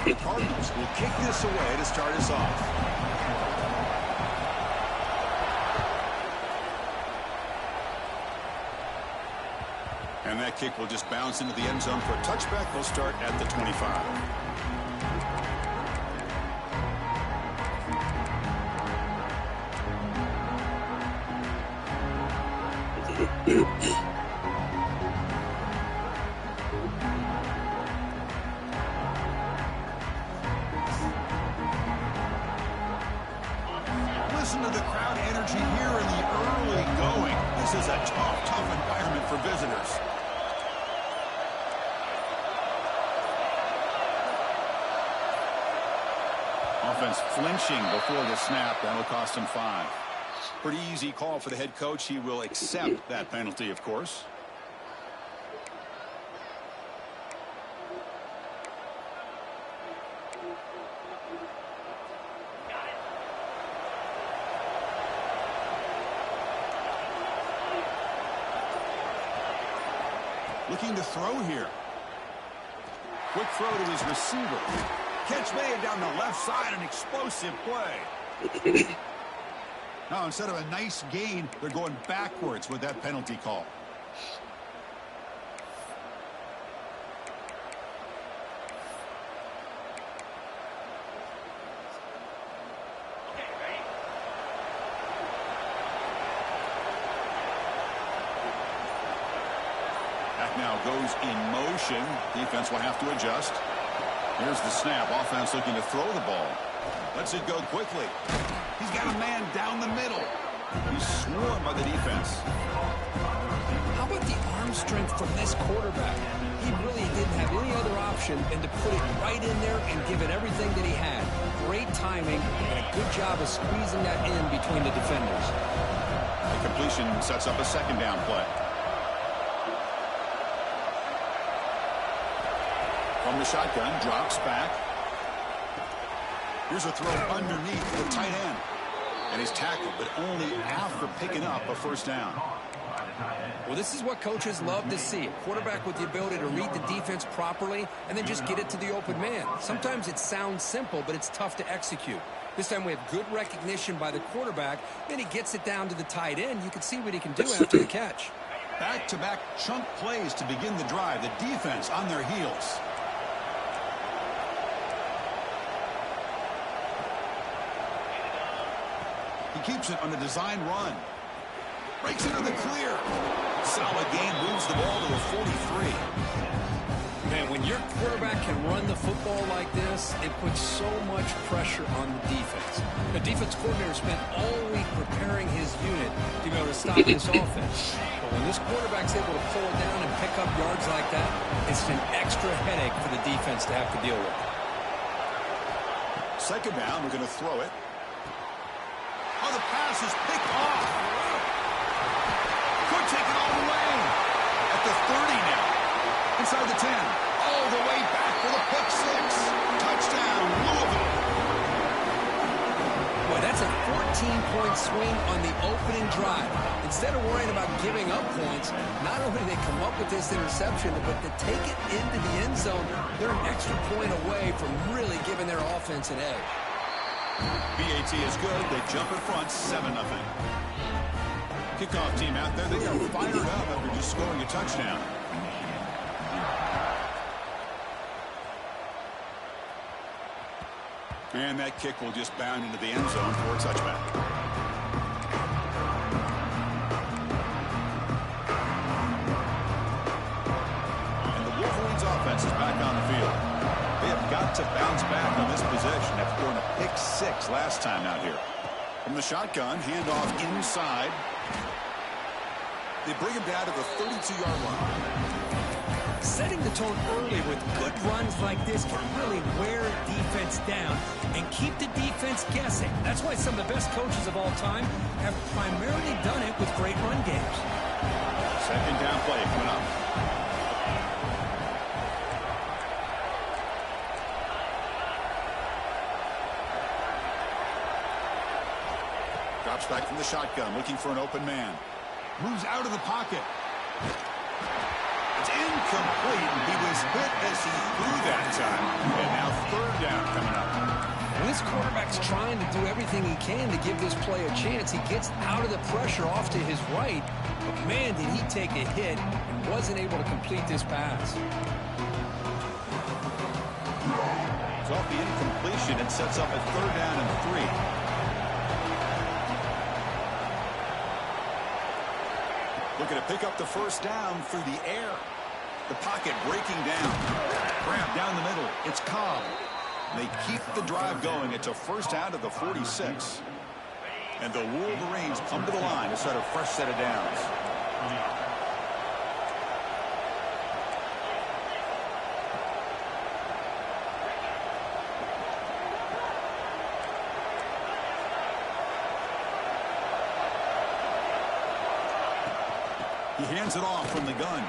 The Cardinals will kick this away to start us off. And that kick will just bounce into the end zone for a touchback. They'll start at the 25. Listen to the crowd energy here in the early going. This is a tough environment for visitors. Offense flinching before the snap. That'll cost him 5. Pretty easy call for the head coach. He will accept that penalty, of course. Looking to throw here. Quick throw to his receiver. Catch made down the left side, an explosive play. Now, instead of a nice gain, they're going backwards with that penalty call. That now goes in motion. Defense will have to adjust. Here's the snap. Offense looking to throw the ball. Lets it go quickly. He's got a man down the middle. He's swarmed by the defense. How about the arm strength from this quarterback? He really didn't have any other option than to put it right in there and give it everything that he had. Great timing and a good job of squeezing that in between the defenders. The completion sets up a second down play. From the shotgun, drops back. Here's a throw underneath the tight end. And he's tackled, but only after picking up a first down. Well, this is what coaches love to see. A quarterback with the ability to read the defense properly and then just get it to the open man. Sometimes it sounds simple, but it's tough to execute. This time we have good recognition by the quarterback. Then he gets it down to the tight end. You can see what he can do after the catch. Back-to-back chunk plays to begin the drive. The defense on their heels. He keeps it on a design run. Breaks into the clear. Solid gain, moves the ball to a 43. Man, when your quarterback can run the football like this, it puts so much pressure on the defense. The defense coordinator spent all week preparing his unit to be able to stop this offense. But when this quarterback's able to pull it down and pick up yards like that, it's an extra headache for the defense to have to deal with. Second down, we're going to throw it. Oh, the pass is picked off. Could take it all the way. At the 30 now. Inside the 10. All the way back for the pick six. Touchdown, Louisville. Boy, that's a 14-point swing on the opening drive. Instead of worrying about giving up points, not only did they come up with this interception, but to take it into the end zone, they're an extra point away from really giving their offense an edge. BAT is good. They jump in front, 7-0. Kickoff team out there. They are fired up after just scoring a touchdown. And that kick will just bound into the end zone for a touchback. And the Wolverines offense is back on the field. They have got to bounce back on this possession after throwing a pick six last time out here. From the shotgun, handoff inside. They bring him down to the 32-yard line. Setting the tone early with good runs like this can really wear defense down and keep the defense guessing. That's why some of the best coaches of all time have primarily done it with great run games. Second down play coming up. Drops back from the shotgun, looking for an open man. Moves out of the pocket. It's incomplete, and he was was hit as he threw that time. And now third down coming up. When this quarterback's trying to do everything he can to give this play a chance, he gets out of the pressure off to his right. But, man, did he take a hit and wasn't able to complete this pass. It's off the incompletion and sets up a third down and 3. Looking to pick up the first down through the air. The pocket breaking down. Grab down the middle. It's Cobb. They keep the drive going. It's a first down to the 46. And the Wolverines come to the line to start a fresh set of downs. He hands it off from the gun.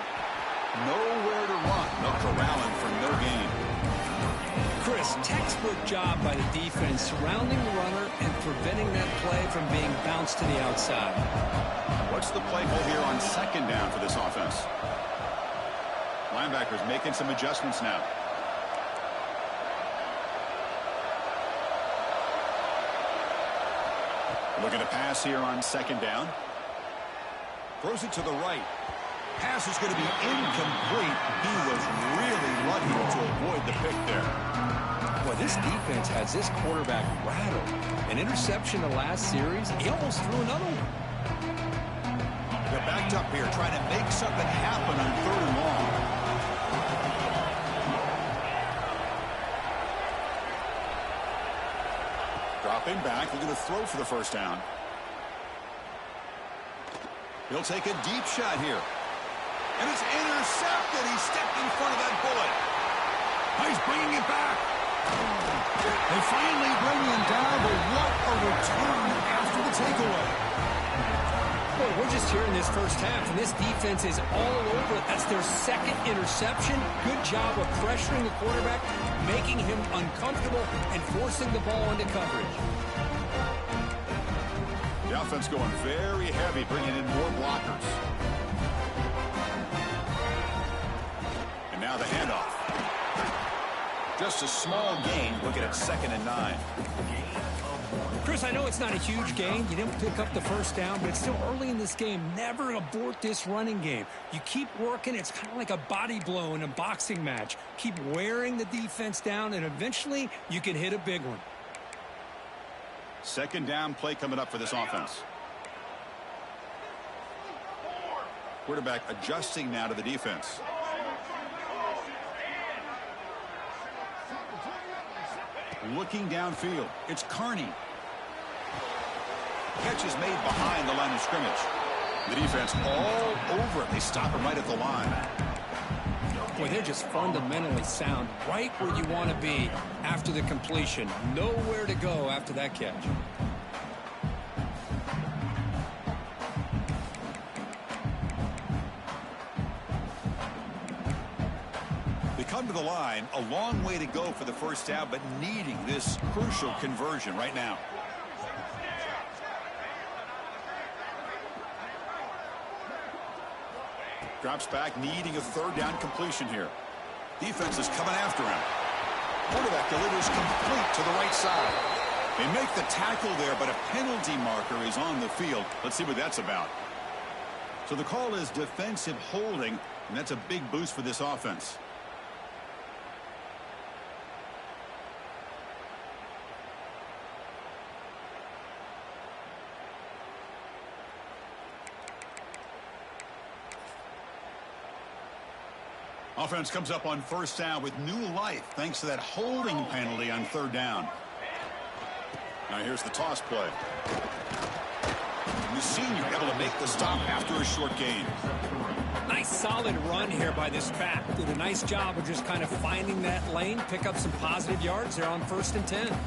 Nowhere to run. No corralling for no gain. Chris, textbook job by the defense surrounding the runner and preventing that play from being bounced to the outside. What's the play call here on second down for this offense? Linebackers making some adjustments now. Looking to pass here on second down. Throws it to the right. Pass is going to be incomplete. He was really lucky to avoid the pick there. Boy, this defense has this quarterback rattled. An interception the last series. He almost threw another one. They're backed up here trying to make something happen on third and long. Dropping back. Looking to throw for the first down. He'll take a deep shot here. And it's intercepted. He stepped in front of that bullet. He's bringing it back. They finally bring him down, but what a return after the takeaway. Boy, we're just here in this first half, and this defense is all over it. That's their second interception. Good job of pressuring the quarterback, making him uncomfortable, and forcing the ball into coverage. The offense going very heavy, bringing in more blockers. And now the handoff. Just a small gain. Looking at 2nd and 9. Chris, I know it's not a huge gain. You didn't pick up the first down, but it's still early in this game. Never abort this running game. You keep working. It's kind of like a body blow in a boxing match. Keep wearing the defense down, and eventually you can hit a big one. Second down play coming up for this offense. Quarterback adjusting now to the defense. Looking downfield. It's Carney. Catch is made behind the line of scrimmage. The defense all over it. They stop him right at the line. Boy, they're just fundamentally sound. Right where you want to be after the completion. Nowhere to go after that catch. Come to the line, a long way to go for the first down, but needing this crucial conversion right now. Drops back, needing a third down completion here. Defense is coming after him. Quarterback delivers complete to the right side. They make the tackle there, but a penalty marker is on the field. Let's see what that's about. So the call is defensive holding, and that's a big boost for this offense. Offense comes up on first down with new life thanks to that holding penalty on third down. Now here's the toss play. The senior able to make the stop after a short gain. Nice solid run here by this back. Did a nice job of just kind of finding that lane, pick up some positive yards there on 1st and 10.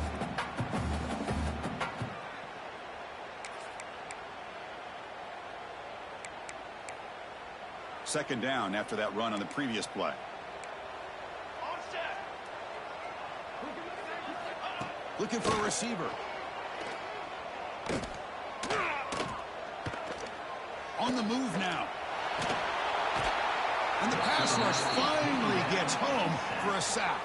Second down after that run on the previous play. Looking for a receiver. On the move now. And the pass rush finally gets home for a sack.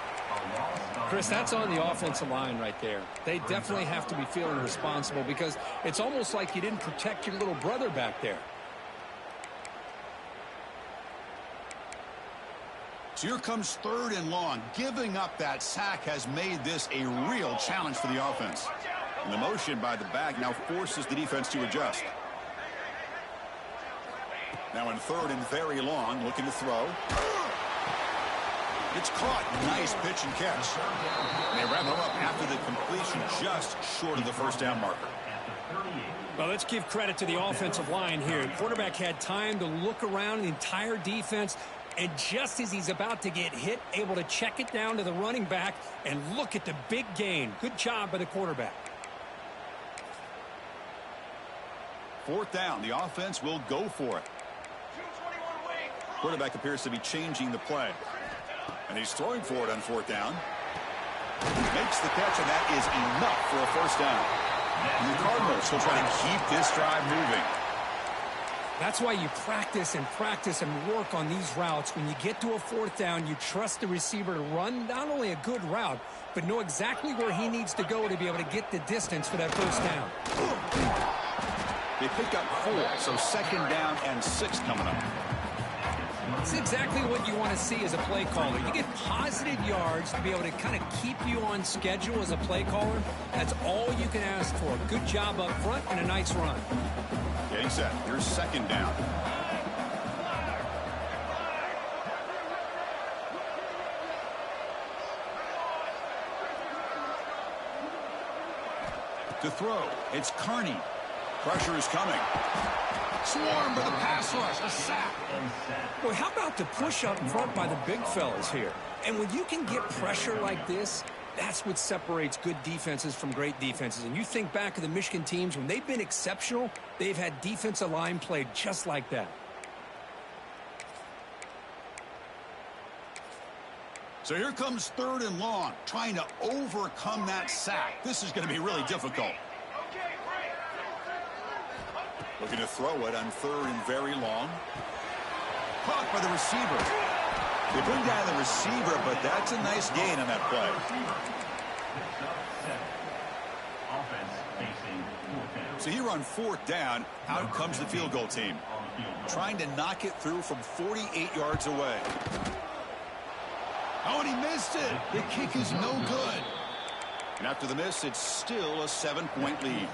Chris, that's on the offensive line right there. They definitely have to be feeling responsible because it's almost like you didn't protect your little brother back there. So here comes 3rd and long. Giving up that sack has made this a real challenge for the offense. And the motion by the back now forces the defense to adjust. Now in 3rd and very long, looking to throw. It's caught. Nice pitch and catch. And they wrap him up after the completion, just short of the first down marker. Well, let's give credit to the offensive line here. The quarterback had time to look around the entire defense, and just as he's about to get hit, able to check it down to the running back, and look at the big gain. Good job by the quarterback. 4th down. The offense will go for it. Quarterback appears to be changing the play. And he's throwing for it on 4th down. Makes the catch, and that is enough for a first down. And the Cardinals will try to keep this drive moving. That's why you practice and work on these routes. When you get to a 4th down, you trust the receiver to run not only a good route, but know exactly where he needs to go to be able to get the distance for that first down. They pick up 4, so 2nd down and 6 coming up. It's exactly what you want to see as a play caller. You get positive yards to be able to kind of keep you on schedule as a play caller. That's all you can ask for. Good job up front and a nice run. Getting set. Here's 2nd down. To throw, it's Carney. Pressure is coming. Swarm by the pass rush, a sack. Well, how about the push up front by the big fellas here? And when you can get pressure like this, that's what separates good defenses from great defenses. And you think back to the Michigan teams, when they've been exceptional, they've had defensive line played just like that. So here comes 3rd and long, trying to overcome that sack. This is going to be really difficult. Looking to throw it on 3rd and very long. Caught by the receiver. They bring down the receiver, but that's a nice gain on that play. So here on 4th down, out comes the field goal team. Trying to knock it through from 48 yards away. Oh, and he missed it. The kick is no good. And after the miss, it's still a 7-point lead.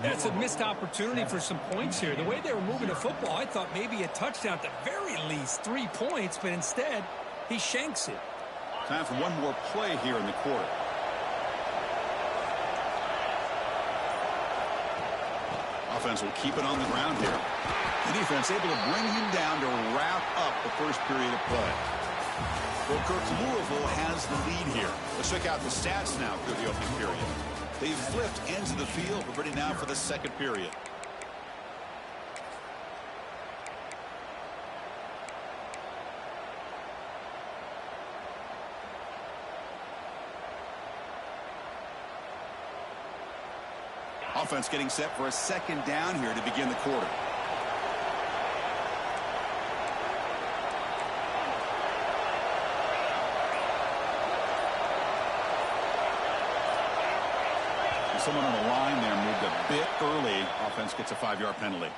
That's a missed opportunity for some points here. The way they were moving the football, I thought maybe a touchdown, at the very least 3 points, but instead, he shanks it. Time for one more play here in the quarter. Offense will keep it on the ground here. The defense able to bring him down to wrap up the first period of play. Well, Kirk, Louisville has the lead here. Let's check out the stats now through the opening period. They've flipped ends of the field. We're ready now for the 2nd period. Offense getting set for a 2nd down here to begin the quarter. Someone on the line there moved a bit early. Offense gets a 5-yard penalty.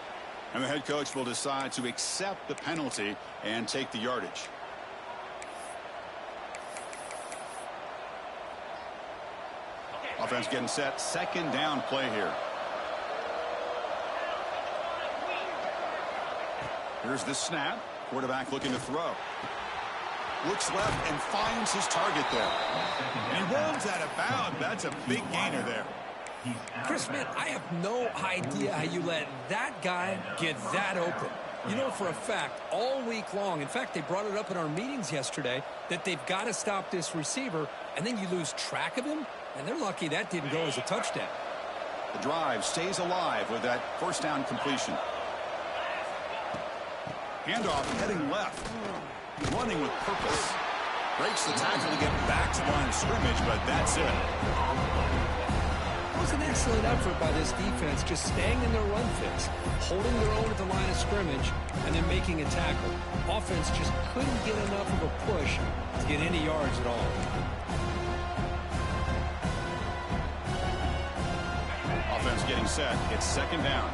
And the head coach will decide to accept the penalty and take the yardage. Offense getting set. 2nd down play here. Here's the snap. Quarterback looking to throw. Looks left and finds his target there. And he runs out of bounds. That's a big gainer there. Chris, man, I have no idea how you let that guy get that open. You know for a fact, all week long, in fact, they brought it up in our meetings yesterday, that they've got to stop this receiver, and then you lose track of him, and they're lucky that didn't go as a touchdown. The drive stays alive with that first down completion. Handoff heading left. Running with purpose. Breaks the tackle to get back to the line of scrimmage, but that's it. was an excellent effort by this defense, just staying in their run fits, holding their own at the line of scrimmage, and then making a tackle. Offense just couldn't get enough of a push to get any yards at all. Offense getting set. It's second down.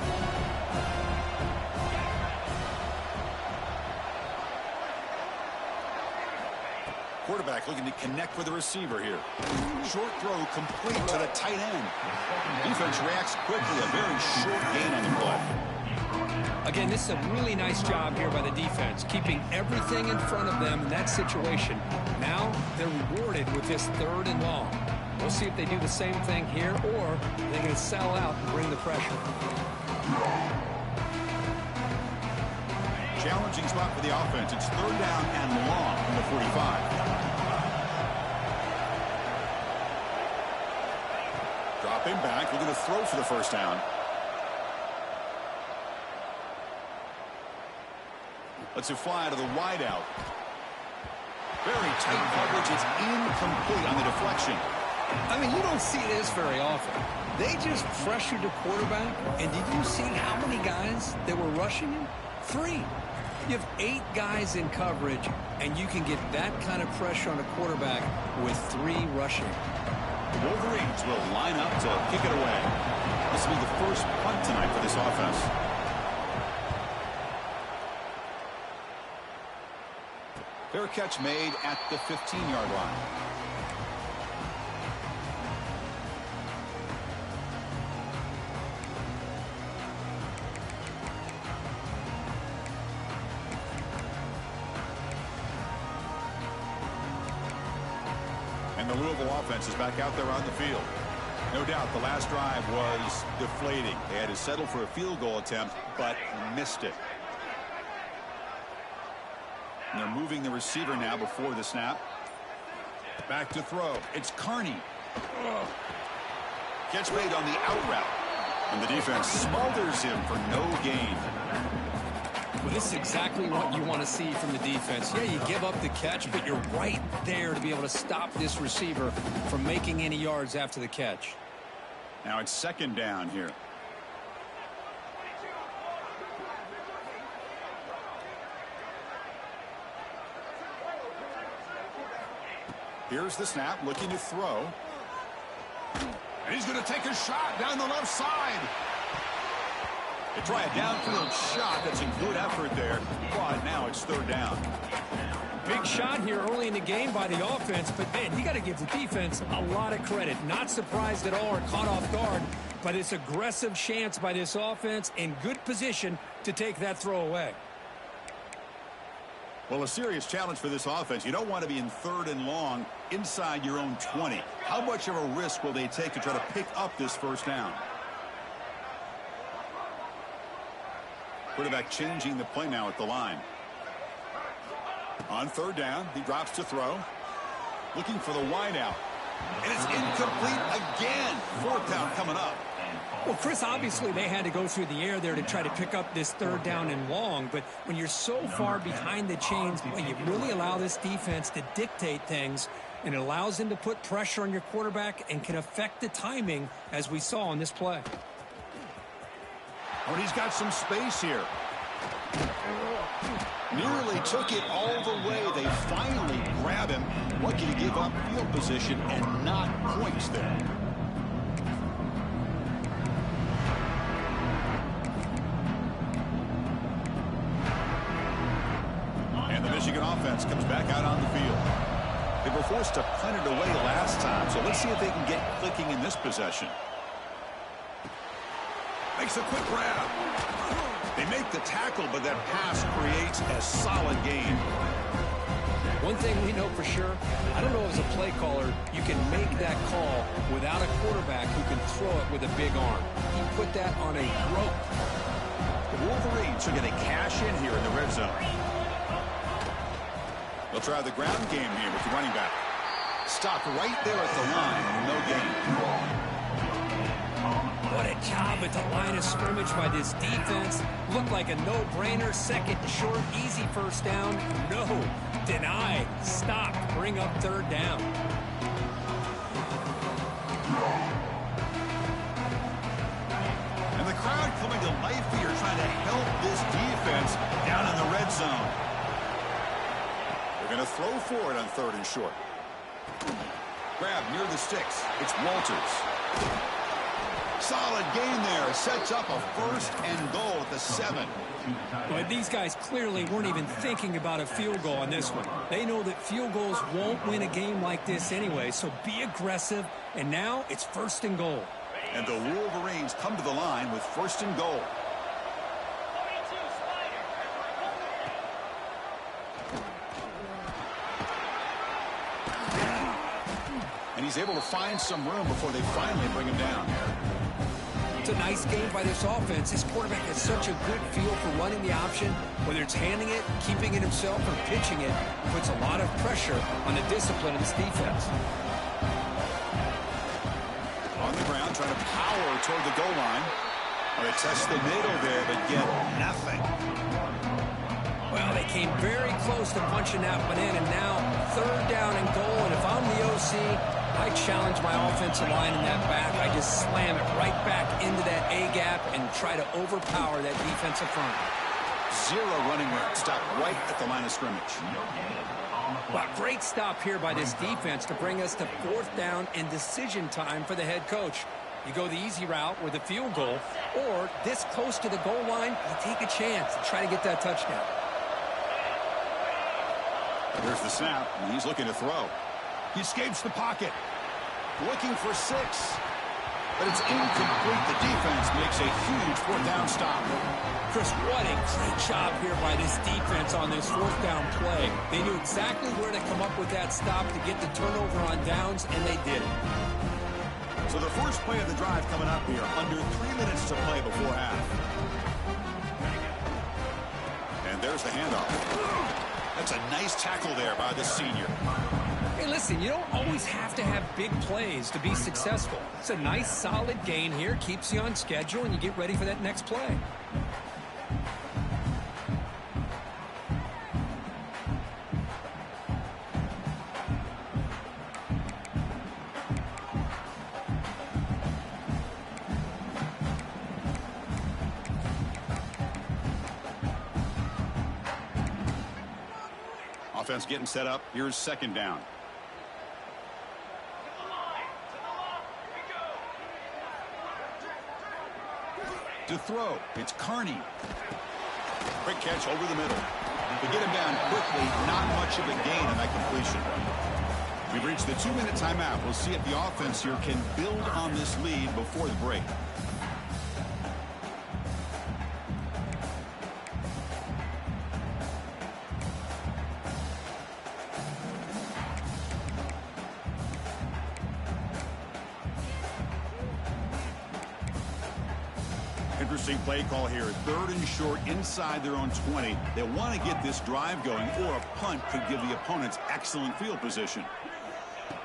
Quarterback looking to connect with the receiver here. Short throw complete to the tight end. Defense reacts quickly. A very short gain on the play. Again, this is a really nice job here by the defense, keeping everything in front of them in that situation. Now they're rewarded with this 3rd and long. We'll see if they do the same thing here, or they're going to sell out and bring the pressure. Challenging spot for the offense. It's 3rd down and long from the 45. Dropping back, looking to throw for the first down. Lets it fly to the wideout. Very tight coverage. It's incomplete on the deflection. I mean, you don't see this very often. They just pressured the quarterback, and did you see how many guys that were rushing him? 3. You have 8 guys in coverage, and you can get that kind of pressure on a quarterback with 3 rushing. The Wolverines will line up to kick it away. This will be the first punt tonight for this offense. Fair catch made at the 15-yard line. And the Louisville offense is back out there on the field. No doubt the last drive was deflating. They had to settle for a field goal attempt, but missed it. And they're moving the receiver now before the snap. Back to throw. It's Carney. Catch made on the out route. And the defense smothers him for no gain. Well, this is exactly what you want to see from the defense. Yeah, you give up the catch, but you're right there to be able to stop this receiver from making any yards after the catch. Now it's second down here. Here's the snap, looking to throw. And he's going to take a shot down the left side. They try a downfield shot. That's a good effort there. But now it's 3rd down. Big shot here early in the game by the offense, but man, you got to give the defense a lot of credit. Not surprised at all or caught off guard, but it's aggressive chance by this offense in good position to take that throw away. Well, a serious challenge for this offense. You don't want to be in 3rd and long inside your own 20. How much of a risk will they take to try to pick up this first down? Quarterback changing the play now at the line. On 3rd down, he drops to throw. Looking for the wideout. And it's incomplete again. 4th down coming up. Well, Chris, obviously they had to go through the air there to try to pick up this 3rd down and long, but when you're so far behind the chains, well, you really allow this defense to dictate things, and it allows them to put pressure on your quarterback and can affect the timing, as we saw on this play. When he's got some space here. Nearly took it all the way. They finally grab him. Lucky to give up field position and not points there. And the Michigan offense comes back out on the field. They were forced to punt it away last time, so let's see if they can get clicking in this possession. Makes a quick grab. They make the tackle, but that pass creates a solid gain. One thing we know for sure, I don't know as a play caller, you can make that call without a quarterback who can throw it with a big arm. He put that on a rope. The Wolverines are going to cash in here in the red zone. They'll try the ground game here with the running back. Stopped right there at the line, no gain. What a job at the line of scrimmage by this defense. Looked like a no-brainer. 2nd and short, easy first down. No, denied, stopped, bring up 3rd down. coming to life here, trying to help this defense down in the red zone. They're going to throw for it on 3rd and short. Grab near the sticks. It's Walters. Solid gain there. Sets up a 1st and goal at the 7. But these guys clearly weren't even thinking about a field goal on this one. They know that field goals won't win a game like this anyway, so be aggressive. And now it's 1st and goal. And the Wolverines come to the line with 1st and goal. And he's able to find some room before they finally bring him down. It's a nice game by this offense. This quarterback has such a good feel for running the option. Whether it's handing it, keeping it himself, or pitching it, puts a lot of pressure on the discipline of this defense. On the ground, trying to power toward the goal line. They test the middle there, but get nothing. Well, they came very close to punching that one in, and now 3rd down and goal. And if I'm the OC, I challenge my offensive line in that back. I just slam it right back into that A-gap and try to overpower that defensive front. 0 running room. Stop right at the line of scrimmage. Well, great stop here by this defense to bring us to 4th down and decision time for the head coach. You go the easy route with a field goal, or this close to the goal line, you take a chance and try to get that touchdown. There's the snap, and he's looking to throw. He escapes the pocket. Looking for 6. But it's incomplete. The defense makes a huge 4th down stop. Chris, what a great job here by this defense on this 4th down play. They knew exactly where to come up with that stop to get the turnover on downs, and they did it. So the first play of the drive coming up here. Under 3 minutes to play before half. And there's the handoff. That's a nice tackle there by the senior. Hey, listen, you don't always have to have big plays to be successful. It's a nice, solid gain here. Keeps you on schedule, and you get ready for that next play. Offense getting set up. Here's 2nd down. To throw, it's Carney. Quick catch over the middle. To get him down quickly, not much of a gain on that completion. We've reached the 2-minute timeout. We'll see if the offense here can build on this lead before the break. Interesting play call here. 3rd and short inside their own 20. They want to get this drive going, or a punt could give the opponents excellent field position.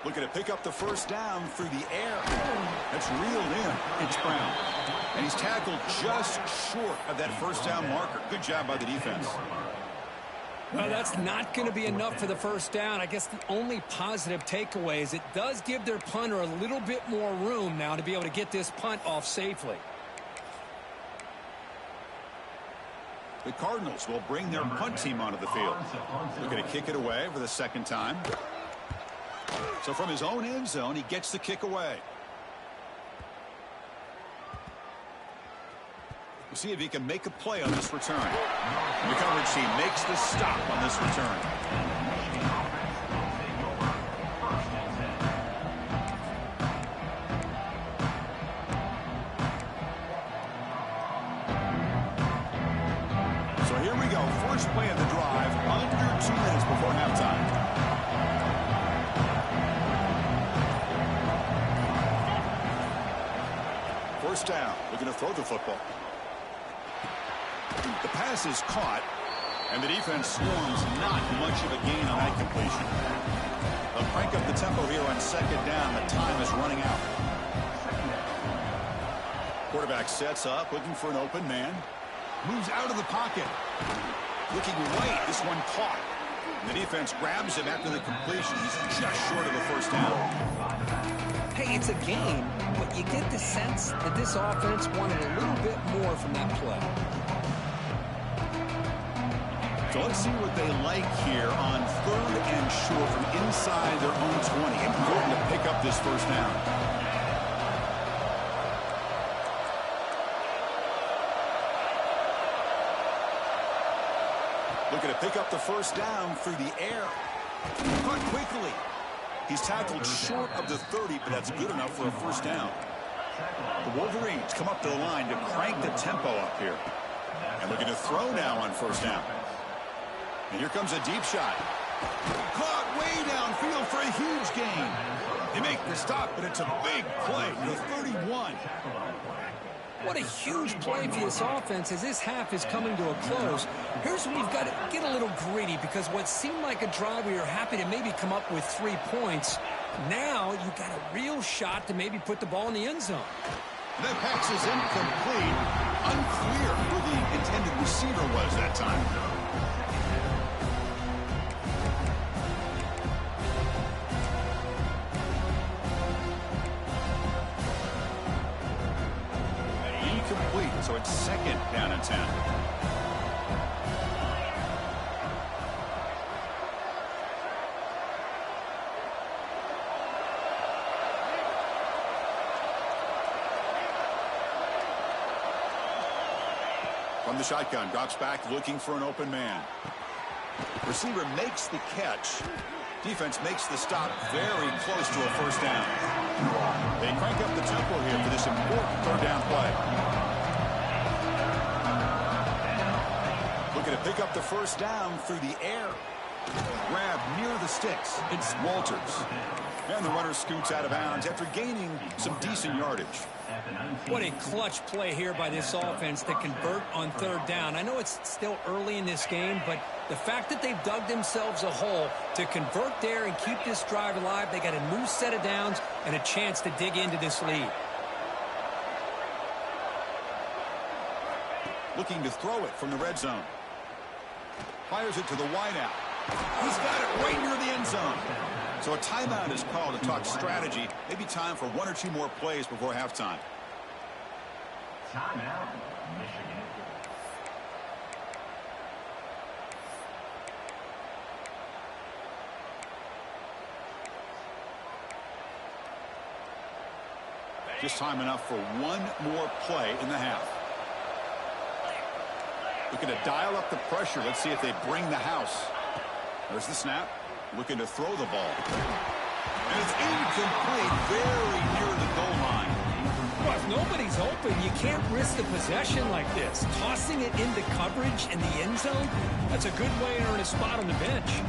Looking to pick up the 1st down through the air. That's reeled in. It's Brown. And he's tackled just short of that 1st down marker. Good job by the defense. Well, that's not going to be enough for the 1st down. I guess the only positive takeaway is it does give their punter a little bit more room now to be able to get this punt off safely. The Cardinals will bring their punt team onto the field. Looking to kick it away for the 2nd time. So from his own end zone, he gets the kick away. We'll see if he can make a play on this return. The coverage team makes the stop on this return. So here we go. First play of the drive, under 2 minutes before halftime. First down, looking to throw the football. The pass is caught, and the defense swarms. Not much of a gain on that completion. They'll crank up the tempo here on 2nd down. The time is running out. Quarterback sets up, looking for an open man. Moves out of the pocket. Looking right, this one caught. The defense grabs him after the completion. He's just short of a first down. Hey, it's a game, but you get the sense that this offense wanted a little bit more from that play. So let's see what they like here on 3rd and short from inside their own 20. Important to pick up this first down. Looking to pick up the first down through the air. Caught quickly. He's tackled short of the 30, but that's good enough for a first down. The Wolverines come up to the line to crank the tempo up here. And looking to throw now on first down. And here comes a deep shot. Caught way downfield for a huge gain. They make the stop, but it's a big play to the 31. What a huge play for this offense as this half is coming to a close. Here's where you've got to get a little greedy, because what seemed like a drive where you're happy to maybe come up with 3 points, now you've got a real shot to maybe put the ball in the end zone. That pass is incomplete. Unclear who the intended receiver was that time. Incomplete, so it's 2nd down and 10. From the shotgun, drops back looking for an open man. Receiver makes the catch. Defense makes the stop very close to a first down. They crank up the tempo here for this important 3rd down play. Looking to pick up the first down through the air. Grab near the sticks. It's Walters. And the runner scoots out of bounds after gaining some decent yardage. What a clutch play here by this offense to convert on 3rd down. I know it's still early in this game, but the fact that they've dug themselves a hole to convert there and keep this drive alive, they got a new set of downs and a chance to dig into this lead. Looking to throw it from the red zone. Fires it to the wideout. He's got it right near the end zone. So a timeout is called to talk strategy. Maybe time for 1 or 2 more plays before halftime. Timeout, Michigan. Just time enough for 1 more play in the half. Looking to dial up the pressure. Let's see if they bring the house. There's the snap. Looking to throw the ball. And it's incomplete, very near the goal line. Well, if nobody's open, you can't risk the possession like this. Tossing it into coverage in the end zone, that's a good way to earn a spot on the bench.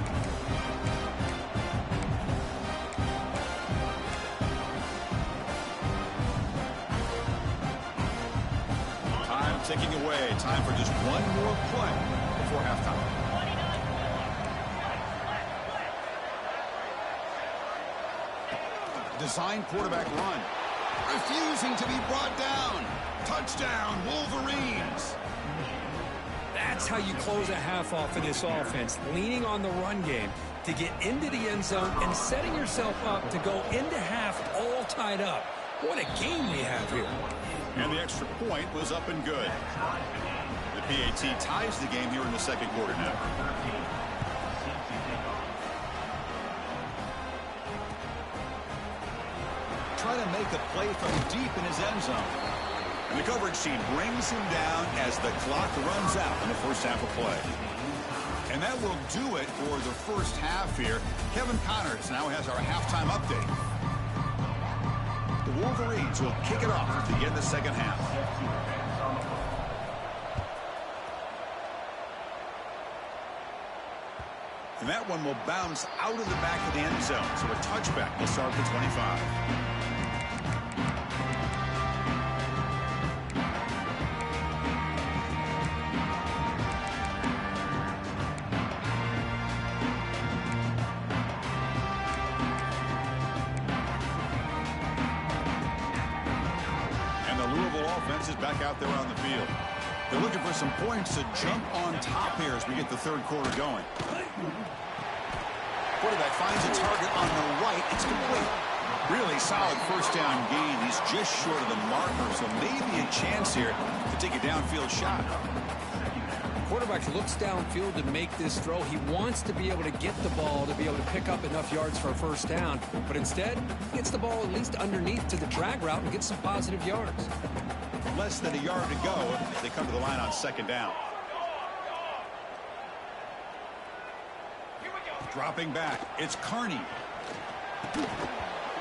Time ticking away. Time for just 1 more play before halftime. Design quarterback run. Refusing to be brought down. Touchdown, Wolverines. That's how you close a half off for this offense, leaning on the run game to get into the end zone and setting yourself up to go into half all tied up. What a game we have here. And the extra point was up and good. The PAT ties the game here in the 2nd quarter now. Trying to make a play from deep in his end zone. And the coverage team brings him down as the clock runs out in the first half of play. And that will do it for the first half here. Kevin Connors now has our halftime update. The Wolverines will kick it off to begin the 2nd half. And that one will bounce out of the back of the end zone. So a touchback will start the 25. And the Louisville offense is back out there on the field. They're looking for some points to jump on top here as we get the third quarter going. Quarterback finds a target on the right. It's complete. Really solid first down gain. He's just short of the marker, so maybe a chance here to take a downfield shot. Quarterback looks downfield to make this throw. He wants to be able to get the ball to be able to pick up enough yards for a first down, but instead he gets the ball at least underneath to the drag route and gets some positive yards. Less than a yard to go as they come to the line on second down. Dropping back, it's Carney.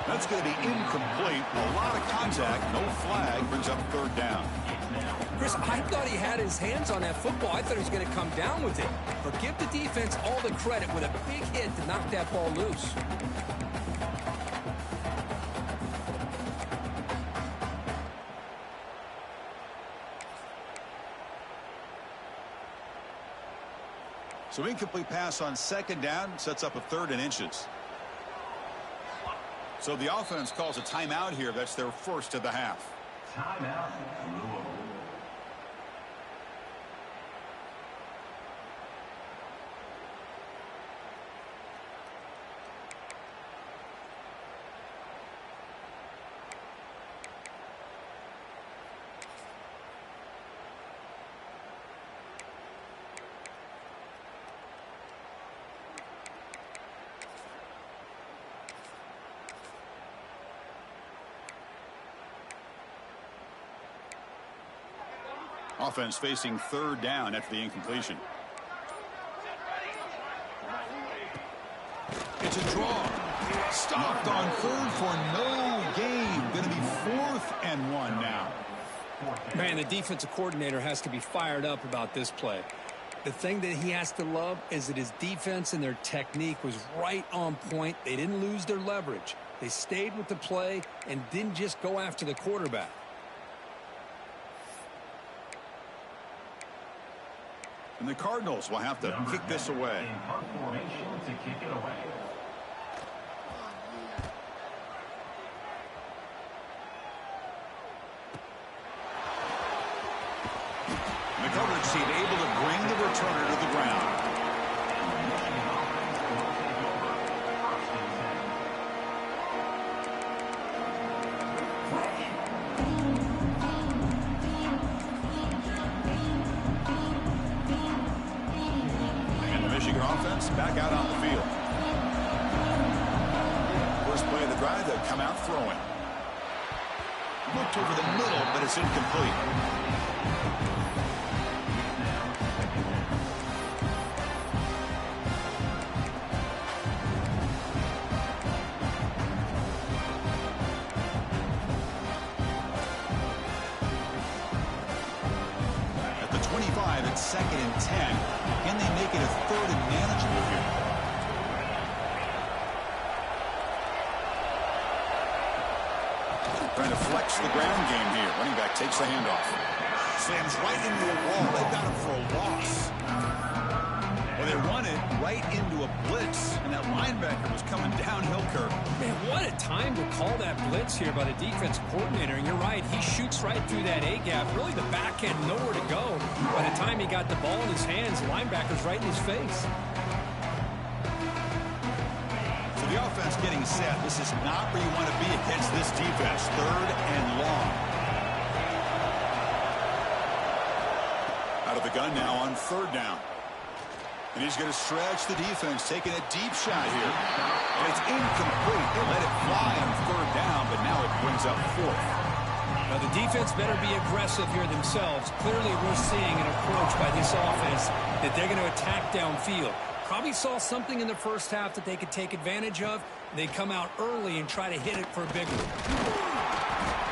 That's going to be incomplete. A lot of contact, no flag, brings up third down. Chris, I thought he had his hands on that football. I thought he was going to come down with it. But give the defense all the credit with a big hit to knock that ball loose. So incomplete pass on second down sets up a 3rd and inches. So the offense calls a timeout here. That's their first of the half. Timeout, Louisville. Offense facing third down after the incompletion. It's a draw. Stopped on third for no gain. Going to be 4th and 1 now. Man, the defensive coordinator has to be fired up about this play. The thing that he has to love is that his defense and their technique was right on point. They didn't lose their leverage. They stayed with the play and didn't just go after the quarterback. And the Cardinals will have to kick this away. In punt formation to kick it away. The coverage team able to bring the returner to the ground. Offense back out on the field. First play of the drive, they'll come out throwing. Looked over the middle, but it's incomplete. At the 25, it's 2nd and 10. Can they make it a 3rd and manageable here? Trying to flex the ground game here. Running back takes the handoff. Slams right into a wall. They got him for a loss. Well, they run it right into a blitz, and that linebacker was coming downhill curve. Man, what a time to call that blitz here by the defense coordinator. And you're right, he shoots right through that A-gap. Really, the back end, nowhere to go. By the time he got the ball in his hands, the linebacker's right in his face. So the offense getting set. This is not where you want to be against this defense. 3rd and long. Out of the gun now on 3rd down. And he's going to stretch the defense, taking a deep shot here. And it's incomplete. They let it fly on 3rd down, but now it brings up 4th. Now, the defense better be aggressive here themselves. Clearly, we're seeing an approach by this offense that they're going to attack downfield. Probably saw something in the first half that they could take advantage of. They come out early and try to hit it for a big one.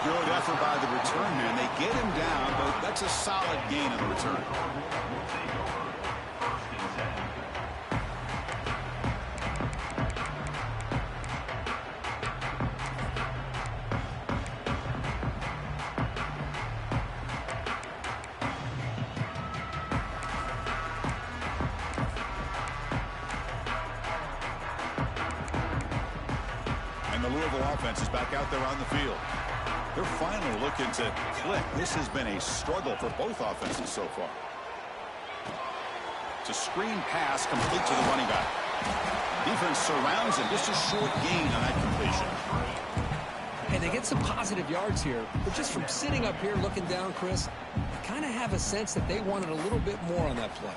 Good effort by the return man. They get him down, but that's a solid gain on the return. And the Louisville offense is back out there on the field. They're finally looking to click. This has been a struggle for both offenses so far. It's a screen pass complete to the running back. Defense surrounds him. Just a short gain on that completion. Hey, they get some positive yards here, but just from sitting up here looking down, Chris, I kind of have a sense that they wanted a little bit more on that play.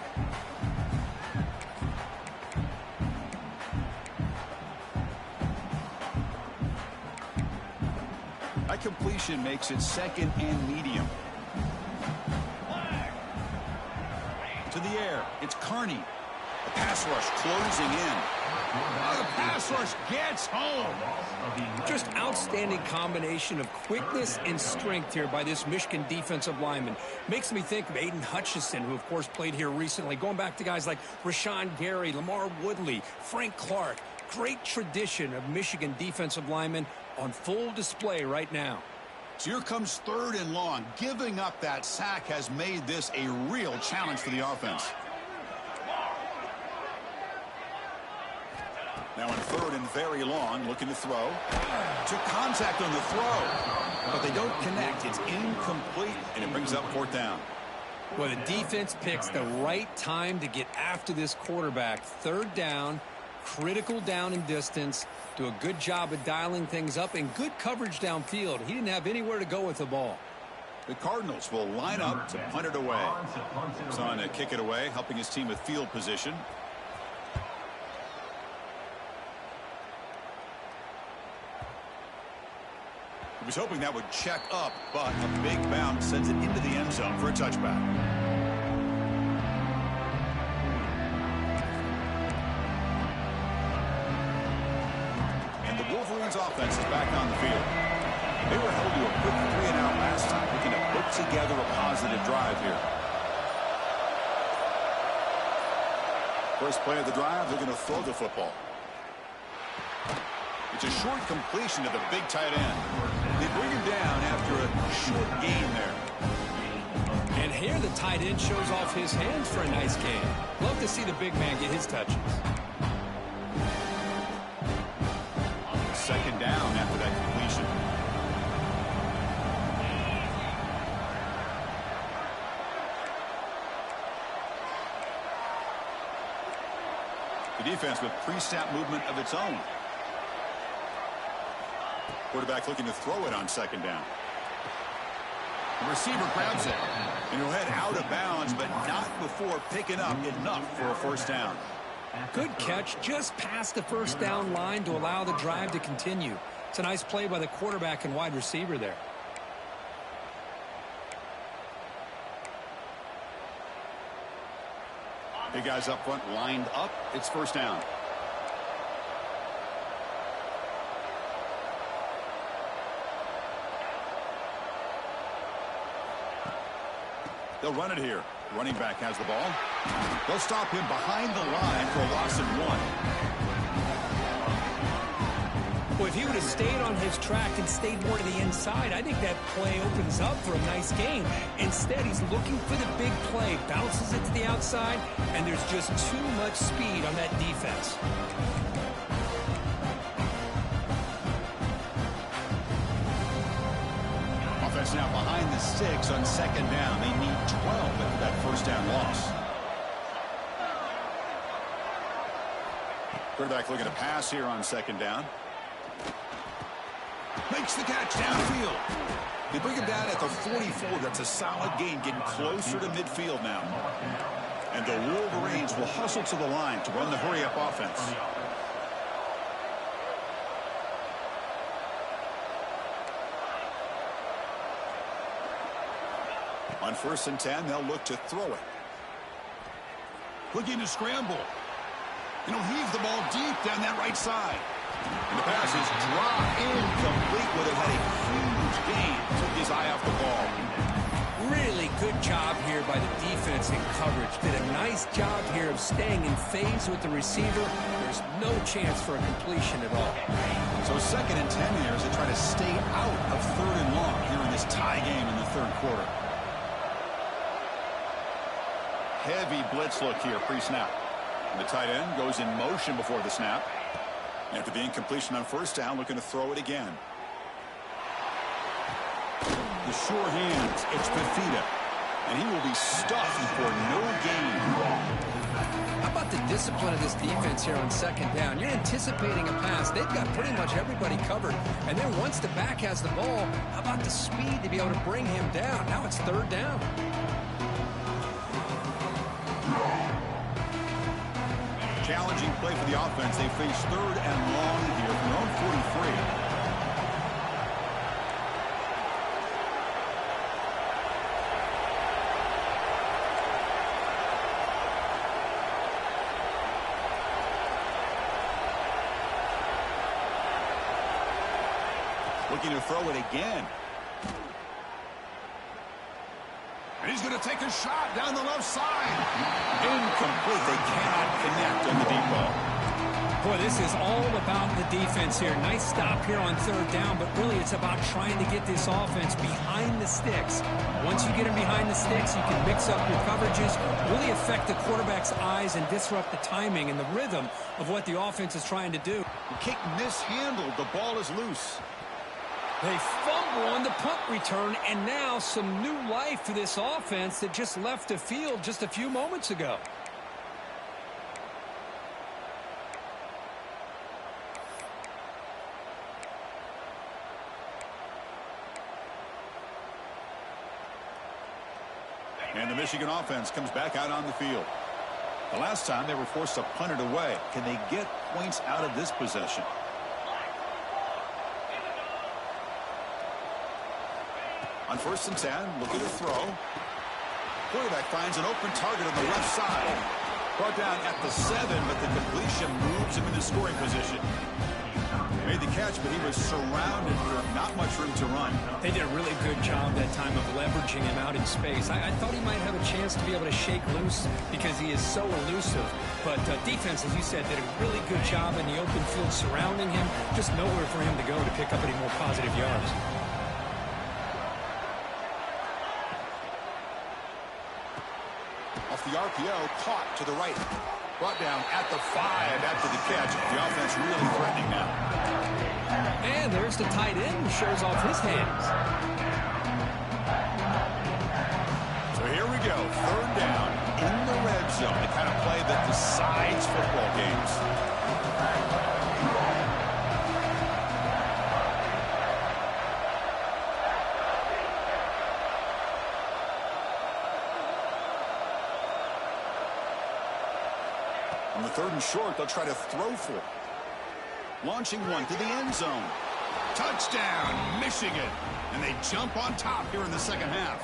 That completion makes it second and medium. To the air, it's Carney. The pass rush closing in. Oh, the pass rush gets home. Just outstanding combination of quickness and strength here by this Michigan defensive lineman. Makes me think of Aiden Hutchinson, who, of course, played here recently. Going back to guys like Rashawn Gary, Lamar Woodley, Frank Clark. Great tradition of Michigan defensive linemen on full display right now. So here comes 3rd and long. Giving up that sack has made this a real challenge for the offense. Now in 3rd and very long, looking to throw. To contact on the throw. But they don't connect. It's incomplete, and it brings up 4th down. Well, the defense picks the right time to get after this quarterback. 3rd down, critical down and distance. Do a good job of dialing things up and good coverage downfield. He didn't have anywhere to go with the ball. The Cardinals will line up to punt it away. It's on to kick it away, helping his team with field position. He was hoping that would check up, but a big bounce sends it into the end zone for a touchback. And the Wolverines offense is back on the field. They were held to a quick 3-and-out last time, looking to put together a positive drive here. First play of the drive, they're going to throw the football. It's a short completion to the big tight end. They bring him down after a short gain there. And here the tight end shows off his hands for a nice gain. Love to see the big man get his touches. 2nd down after that completion. The defense with pre-snap movement of its own. Quarterback looking to throw it on 2nd down. The receiver grabs it. And he'll head out of bounds, but not before picking up enough for a 1st down. Good catch just past the 1st down line to allow the drive to continue. It's a nice play by the quarterback and wide receiver there. Big guys up front lined up. It's 1st down. They'll run it here. Running back has the ball. They'll stop him behind the line for a loss of 1. Well, if he would have stayed on his track and stayed more to the inside, I think that play opens up for a nice gain. Instead, he's looking for the big play, bounces it to the outside, and there's just too much speed on that defense. Offense now behind the 6 on 2nd down. They need 12 after that 1st down loss. Quarterback looking to pass here on 2nd down. Makes the catch downfield. They bring him down at the 44. That's a solid gain, getting closer to midfield now. And the Wolverines will hustle to the line to run the hurry-up offense. On 1st and 10, they'll look to throw it. Looking to scramble. And he'll heave the ball deep down that right side. And the pass is dropped incomplete, where they had a huge gain. Took his eye off the ball. Really good job here by the defense in coverage. Did a nice job here of staying in phase with the receiver. There's no chance for a completion at all. So 2nd and 10 here as they try to stay out of 3rd and long here in this tie game in the 3rd quarter. Heavy blitz look here pre-snap. And the tight end goes in motion before the snap. After the incompletion on 1st down, looking to throw it again. the sure hands. It's Fafita. And he will be stuffed for no gain. How about the discipline of this defense here on second down? You're anticipating a pass. They've got pretty much everybody covered. And then once the back has the ball, how about the speed to be able to bring him down? Now it's third down. Challenging play for the offense. They face third and long here from their own 43. Looking to throw it again. And he's going to take a shot down the left side. Incomplete. They cannot connect on the deep ball. Boy, this is all about the defense here. Nice stop here on third down, but really it's about trying to get this offense behind the sticks. Once you get them behind the sticks, you can mix up your coverages, really affect the quarterback's eyes and disrupt the timing and the rhythm of what the offense is trying to do. The kick mishandled. The ball is loose. They fumble on the punt return, and now some new life for this offense that just left the field just a few moments ago. And the Michigan offense comes back out on the field. The last time they were forced to punt it away. Can they get points out of this possession? On 1st and 10, looking to throw. Quarterback finds an open target on the left side. Brought down at the 7, but the completion moves him into scoring position. Made the catch, but he was surrounded with not much room to run. They did a really good job that time of leveraging him out in space. I thought he might have a chance to be able to shake loose because he is so elusive. But defense, as you said, did a really good job in the open field surrounding him. Just nowhere for him to go to pick up any more positive yards. Off the RPO, caught to the right. Brought down at the 5 after the catch. The offense really threatening now. And there's the tight end who shows off his hands. So here we go. Third down in the red zone. The kind of play that decides football games. On the 3rd and short, they'll try to throw for it. Launching one to the end zone. Touchdown, Michigan. And they jump on top here in the second half.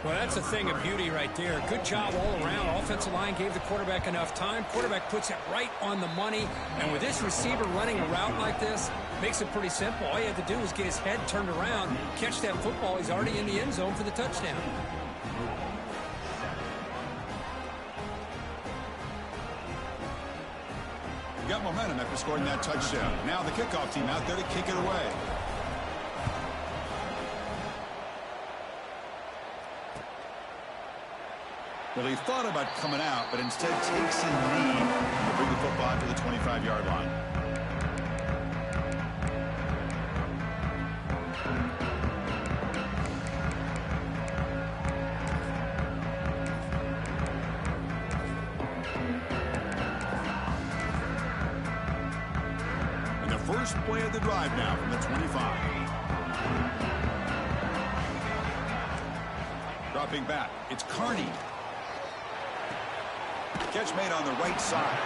Well, that's a thing of beauty right there. Good job all around. Offensive line gave the quarterback enough time. Quarterback puts it right on the money. And with this receiver running a route like this, makes it pretty simple. All you have to do is get his head turned around, catch that football. He's already in the end zone for the touchdown. Got momentum after scoring that touchdown. Now the kickoff team out there to kick it away. Well, he thought about coming out, but instead takes a knee to bring the football to the 25-yard line. First play of the drive now from the 25. Dropping back, it's Carney. Catch made on the right side.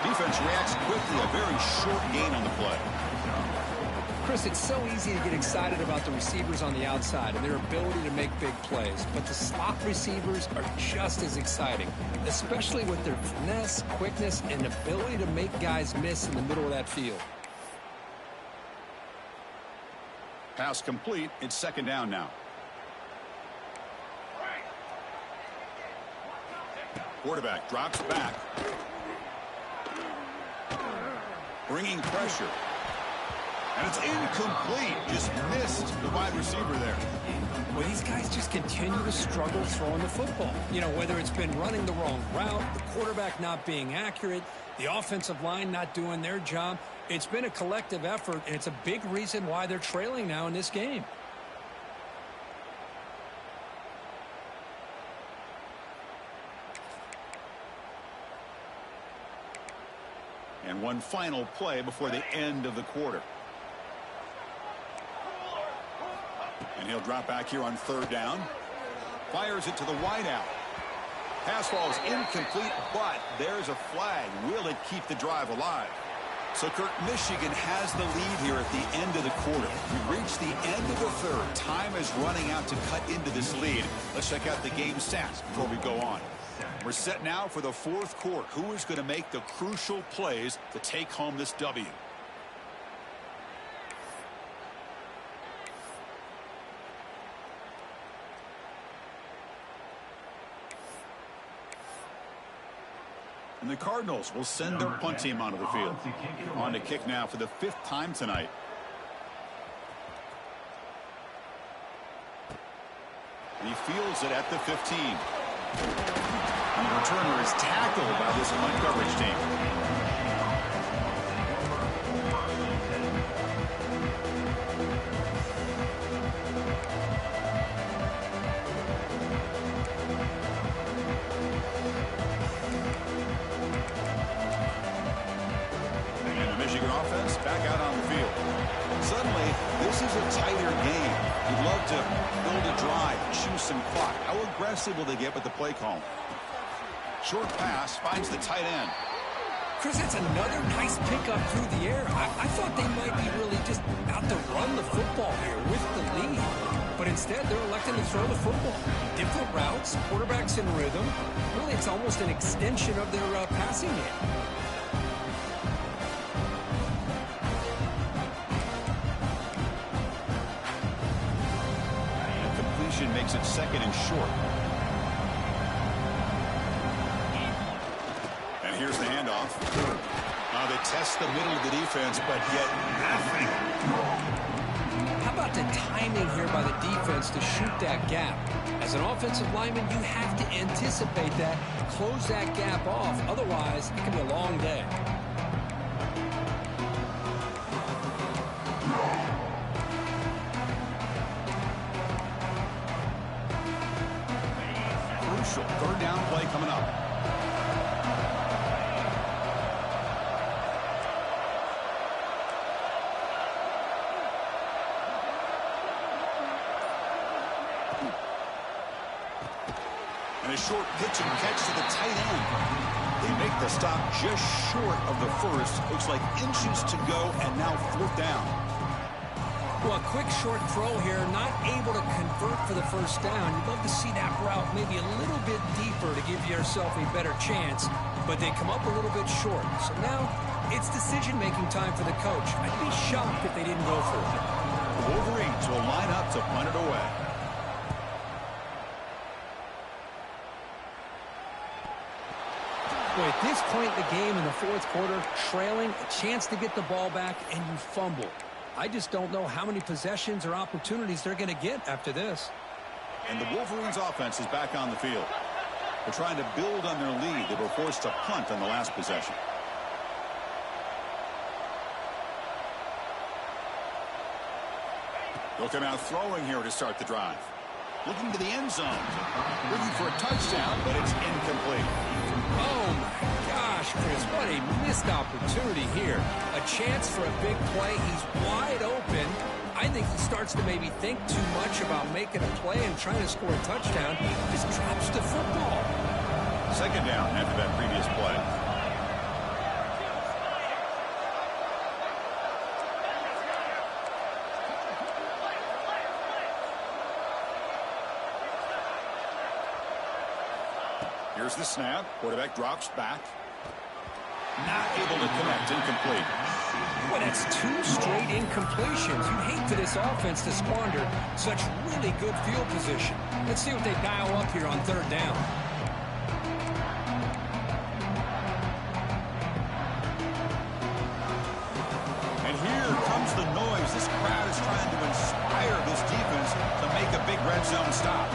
Defense reacts quickly, a very short gain on the play. Chris, it's so easy to get excited about the receivers on the outside and their ability to make big plays, but the slot receivers are just as exciting, especially with their finesse, quickness, and ability to make guys miss in the middle of that field. Pass complete. It's second down now. Quarterback drops back. Bringing pressure. And it's incomplete. Just missed the wide receiver there. Well, these guys just continue to struggle throwing the football. You know, whether it's been running the wrong route, the quarterback not being accurate, the offensive line not doing their job. It's been a collective effort, and it's a big reason why they're trailing now in this game. And one final play before the end of the quarter. And he'll drop back here on third down. Fires it to the wideout. Pass falls incomplete, but there's a flag. Will it keep the drive alive? So, Kirk, Michigan has the lead here at the end of the quarter. We've reached the end of the third. Time is running out to cut into this lead. Let's check out the game stats before we go on. We're set now for the fourth quarter. Who is going to make the crucial plays to take home this W? And the Cardinals will send their punt team onto the field. On to kick now for the 5th time tonight. And he fields it at the 15. And the returner is tackled by this punt coverage team. Back out on the field. Suddenly, this is a tighter game. You'd love to build a drive, choose some clock. How aggressive will they get with the play call? Short pass finds the tight end. Chris, that's another nice pickup through the air. I thought they might be really just out to run the football here with the lead. But instead, they're electing to throw the football. Different routes, quarterbacks in rhythm. Really, it's almost an extension of their passing game. Makes it 2nd and short. And here's the handoff. They test the middle of the defense, but yet nothing. How about the timing here by the defense to shoot that gap? As an offensive lineman, you have to anticipate that, close that gap off. Otherwise, it can be a long day. Third down play coming up. And a short pitch and catch to the tight end. They make the stop just short of the first. Looks like inches to go, and now 4th down. Well, a quick short throw here, not able to convert for the first down. You'd love to see that route maybe a little bit deeper to give yourself a better chance, but they come up a little bit short. So now it's decision-making time for the coach. I'd be shocked if they didn't go for it. The Wolverines will line up to punt it away. Boy, at this point in the game in the 4th quarter, trailing, a chance to get the ball back, and you fumble. I just don't know how many possessions or opportunities they're going to get after this. And the Wolverines offense is back on the field. They're trying to build on their lead. They were forced to punt on the last possession. Looking out throwing here to start the drive. Looking to the end zone. Looking for a touchdown, but it's incomplete. Oh, my gosh, Chris, what a missed opportunity here. A chance for a big play. He's wide open. I think he starts to maybe think too much about making a play and trying to score a touchdown. Just drops the football. 2nd down after that previous play. Here's the snap. Quarterback drops back. Not able to connect. Incomplete. Well, that's 2 straight incompletions. You hate for this offense to squander such really good field position. Let's see what they dial up here on 3rd down. And here comes the noise. This crowd is trying to inspire this defense to make a big red zone stop.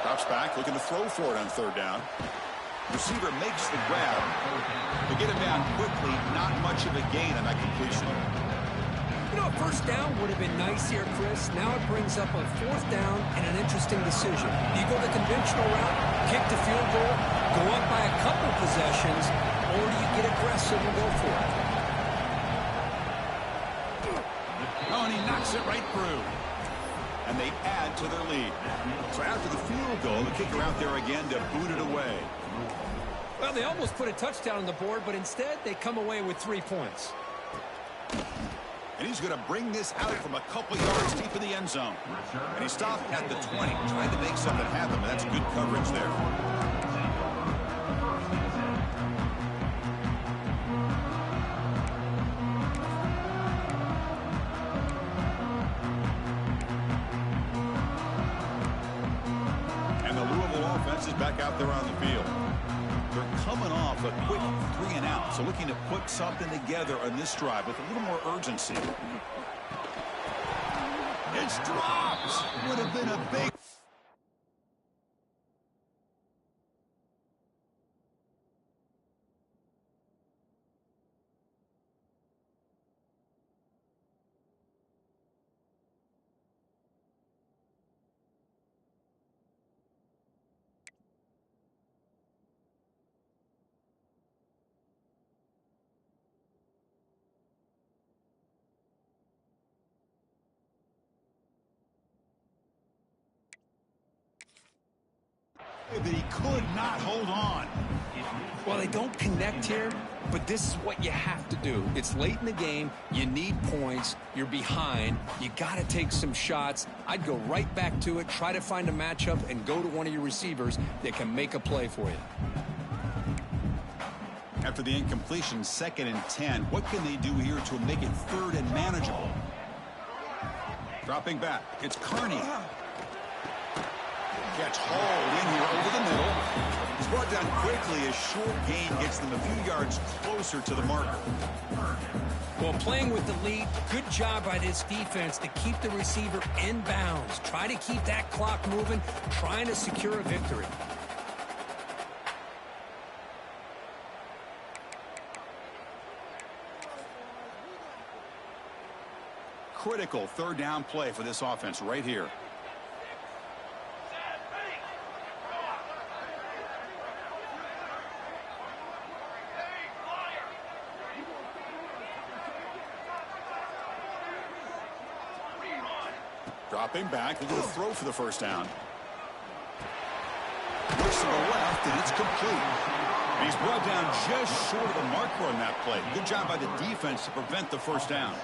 Drops back, looking to throw for it on 3rd down. Receiver makes the grab. To get him down quickly, not much of a gain on that completion. You know, first down would have been nice here, Chris. Now it brings up a fourth down and an interesting decision. Do you go the conventional route, kick the field goal, go up by a couple possessions, or do you get aggressive and go for it? Oh, and he knocks it right through. And they add to their lead. So after the field goal, the kicker out there again to boot it away. Well, they almost put a touchdown on the board, but instead they come away with 3 points. And he's going to bring this out from a couple yards deep in the end zone. And he stopped at the 20, trying to make something happen, but that's good coverage there. And the Louisville offense is back out there on the field. They're coming off a quick 3-and-out, so looking to put something together on this drive with a little more urgency. It's dropped. Would have been a big... that he could not hold on. Well, they don't connect here, but this is what you have to do. It's late in the game. You need points. You're behind. You got to take some shots. I'd go right back to it, try to find a matchup, and go to one of your receivers that can make a play for you. After the incompletion, 2nd and 10. What can they do here to make it 3rd and manageable? Dropping back. It's Kearney. Catch hauled in here over the middle. He's brought down quickly as short gain gets them a few yards closer to the marker. Well, playing with the lead, good job by this defense to keep the receiver in bounds. Try to keep that clock moving, trying to secure a victory. Critical 3rd down play for this offense right here. Dropping back, they're going to throw for the 1st down. Looks to the left, and it's complete. And he's brought down just short of the marker on that play. Good job by the defense to prevent the 1st down.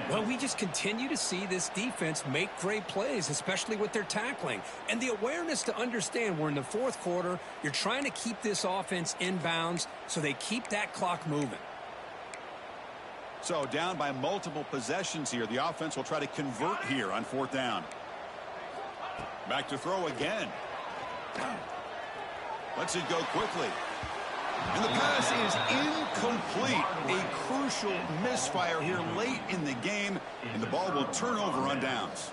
Well, we just continue to see this defense make great plays, especially with their tackling. And the awareness to understand we're in the 4th quarter, you're trying to keep this offense in bounds so they keep that clock moving. So down by multiple possessions here. The offense will try to convert here on 4th down. Back to throw again. Lets it go quickly. And the pass is incomplete. A crucial misfire here late in the game, and the ball will turn over on downs.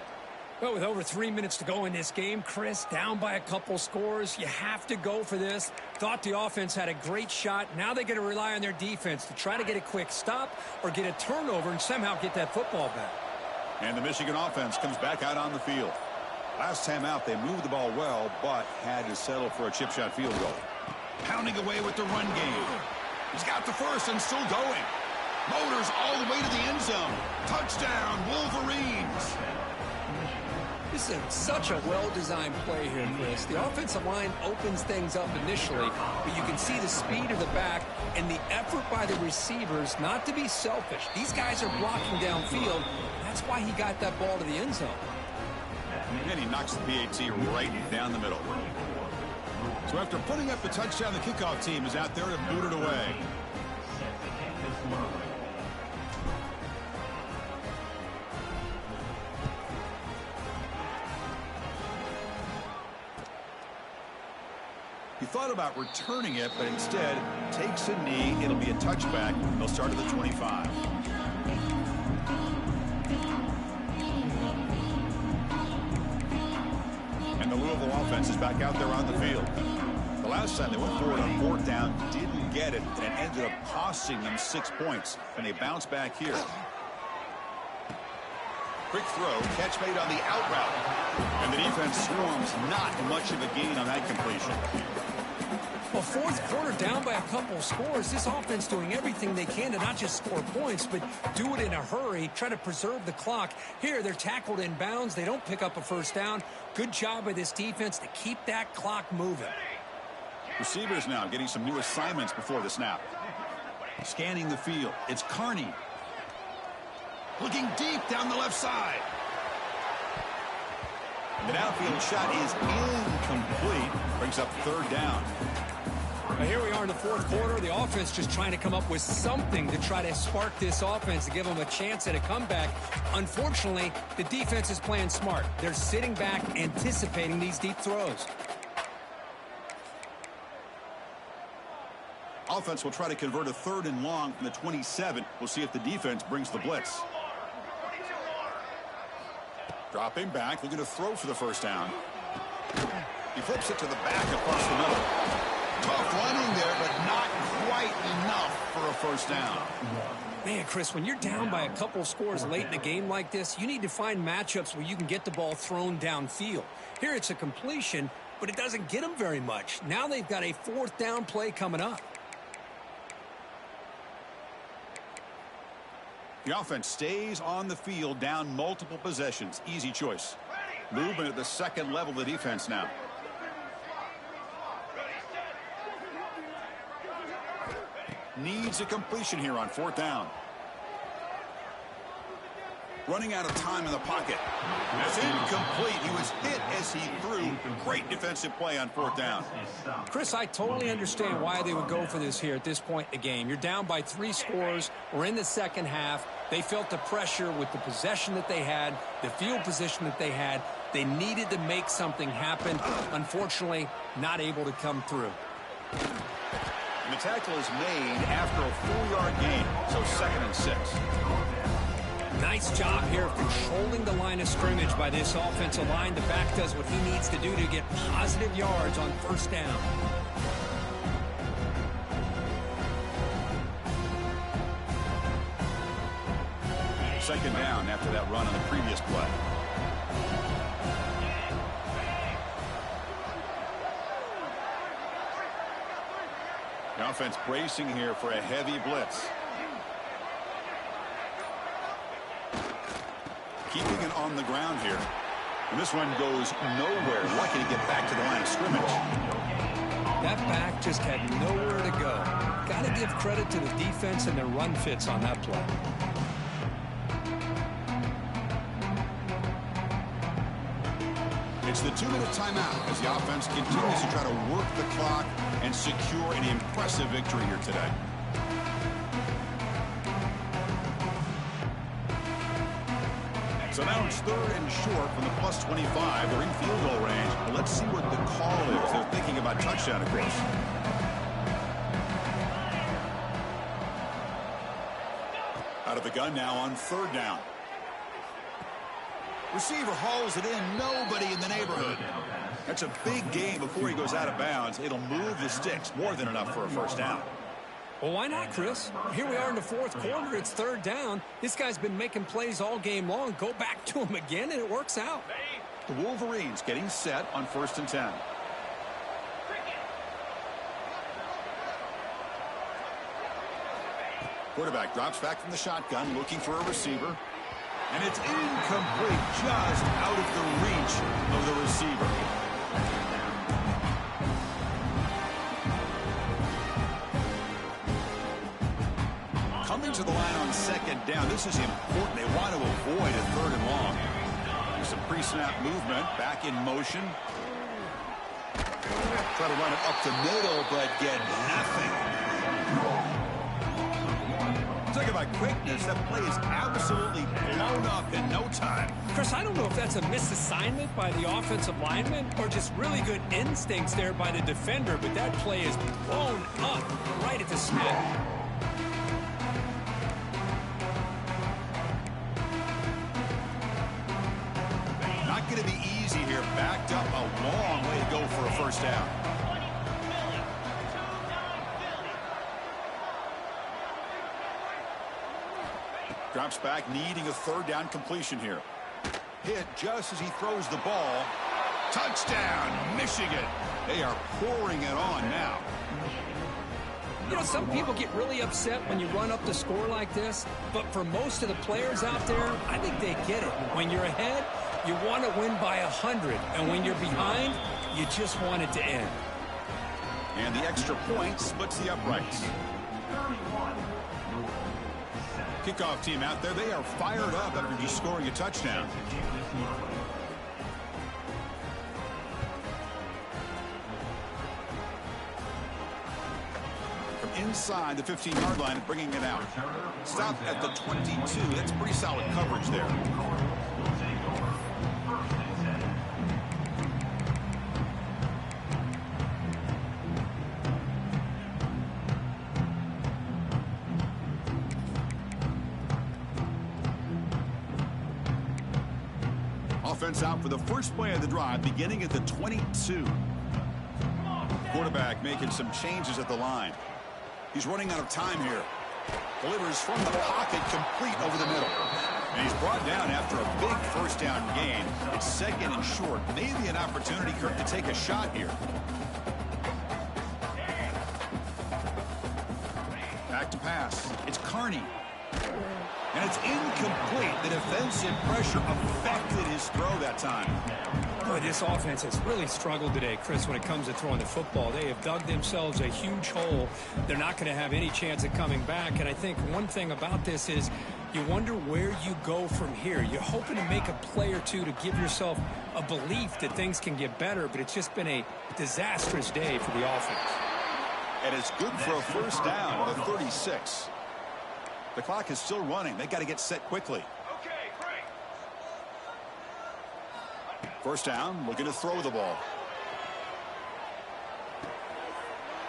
Well, with over 3 minutes to go in this game, Chris, down by a couple scores, you have to go for this. Thought the offense had a great shot. Now they got to rely on their defense to try to get a quick stop or get a turnover and somehow get that football back. And the Michigan offense comes back out on the field. Last time out, they moved the ball well, but had to settle for a chip shot field goal. Pounding away with the run game. He's got the first and still going. Motors all the way to the end zone. Touchdown, Wolverines. This is such a well-designed play here, Chris. The offensive line opens things up initially, but you can see the speed of the back and the effort by the receivers not to be selfish. These guys are blocking downfield. That's why he got that ball to the end zone. And he knocks the PAT right down the middle. So after putting up the touchdown, the kickoff team is out there to boot it away. He thought about returning it, but instead takes a knee. It'll be a touchback. They'll start at the 25. And the Louisville offense is back out there on the field. The last time they went forward on 4th down, didn't get it, and it ended up costing them 6 points. And they bounce back here. Quick throw, catch made on the out route. And the defense swarms, not much of a gain on that completion. Well, fourth quarter down by a couple scores. This offense doing everything they can to not just score points, but do it in a hurry, try to preserve the clock. Here, they're tackled in bounds. They don't pick up a first down. Good job by this defense to keep that clock moving. Receivers now getting some new assignments before the snap. Scanning the field. It's Carney. Looking deep down the left side. The downfield shot is incomplete. Brings up third down. Now here we are in the fourth quarter. The offense just trying to come up with something to try to spark this offense to give them a chance at a comeback. Unfortunately, the defense is playing smart. They're sitting back, anticipating these deep throws. Offense will try to convert a third and long from the 27. We'll see if the defense brings the blitz. Dropping back, looking to throw for the first down. He flips it to the back across the middle. Tough running there, but not quite enough for a first down. Man, Chris, when you're down by a couple scores late in a game like this, you need to find matchups where you can get the ball thrown downfield. Here it's a completion, but it doesn't get them very much. Now they've got a fourth down play coming up. The offense stays on the field, down multiple possessions. Easy choice. Movement at the second level of the defense now. Needs a completion here on fourth down. Running out of time in the pocket. It's incomplete. He was hit as he threw. Great defensive play on fourth down. Chris, I totally understand why they would go for this here at this point in the game. You're down by 3 scores. We're in the second half. They felt the pressure with the possession that they had, the field position that they had. They needed to make something happen. Unfortunately, not able to come through. And the tackle is made after a 4-yard gain, so 2nd and 6. Nice job here of controlling the line of scrimmage by this offensive line. The back does what he needs to do to get positive yards on first down. Second down after that run on the previous play. The offense bracing here for a heavy blitz. Keeping it on the ground here. And this one goes nowhere. Lucky to get back to the line of scrimmage. That back just had nowhere to go. Got to give credit to the defense and their run fits on that play. It's the 2-minute timeout as the offense continues to try to work the clock and secure an impressive victory here today. So now it's 3rd and short from the +25. They're in field goal range. But let's see what the call is. They're thinking about touchdown, of course. Out of the gun now on 3rd down. Receiver hauls it in. Nobody in the neighborhood. That's a big gain before he goes out of bounds. It'll move the sticks. More than enough for a first down. Well, why not, Chris? Here we are in the fourth quarter. It's 3rd down. This guy's been making plays all game long. Go back to him again, and it works out. The Wolverines getting set on 1st and 10. Quarterback drops back from the shotgun, looking for a receiver. And it's incomplete, just out of the reach of the receiver. Coming to the line on 2nd down. This is important. They want to avoid a 3rd and long. There's some pre-snap movement. Back in motion. Try to run it up the middle, but get nothing. Talk about quickness. That play is absolutely blown up in no time. Chris, I don't know if that's a misassignment by the offensive lineman or just really good instincts there by the defender, but that play is blown up right at the snap. Not going to be easy here. Backed up a long way to go for a first down. Drops back, needing a 3rd down completion here. hit just as he throws the ball. Touchdown, Michigan. They are pouring it on now. You know, some people get really upset when you run up the score like this, but for most of the players out there, I think they get it. When you're ahead, you want to win by 100, and when you're behind, you just want it to end. And the extra point splits the uprights. Kickoff team out there, they are fired up after just scoring a touchdown. Inside the 15-yard line and bringing it out. Stop at the 22. That's pretty solid coverage there. Offense out for the first play of the drive, beginning at the 22. Quarterback making some changes at the line. He's running out of time here. Delivers from the pocket, complete over the middle. And he's brought down after a big first down gain. It's second and short. Maybe an opportunity, Kirk, to take a shot here. Back to pass. It's Carney. And it's incomplete. The defensive pressure affected his throw that time. Boy, this offense has really struggled today, Chris, when it comes to throwing the football. They have dug themselves a huge hole. They're not going to have any chance of coming back. And I think one thing about this is you wonder where you go from here. You're hoping to make a play or two to give yourself a belief that things can get better, but it's just been a disastrous day for the offense. And it's good for a first down at the 36. The clock is still running. They got to get set quickly. First down, looking to throw the ball.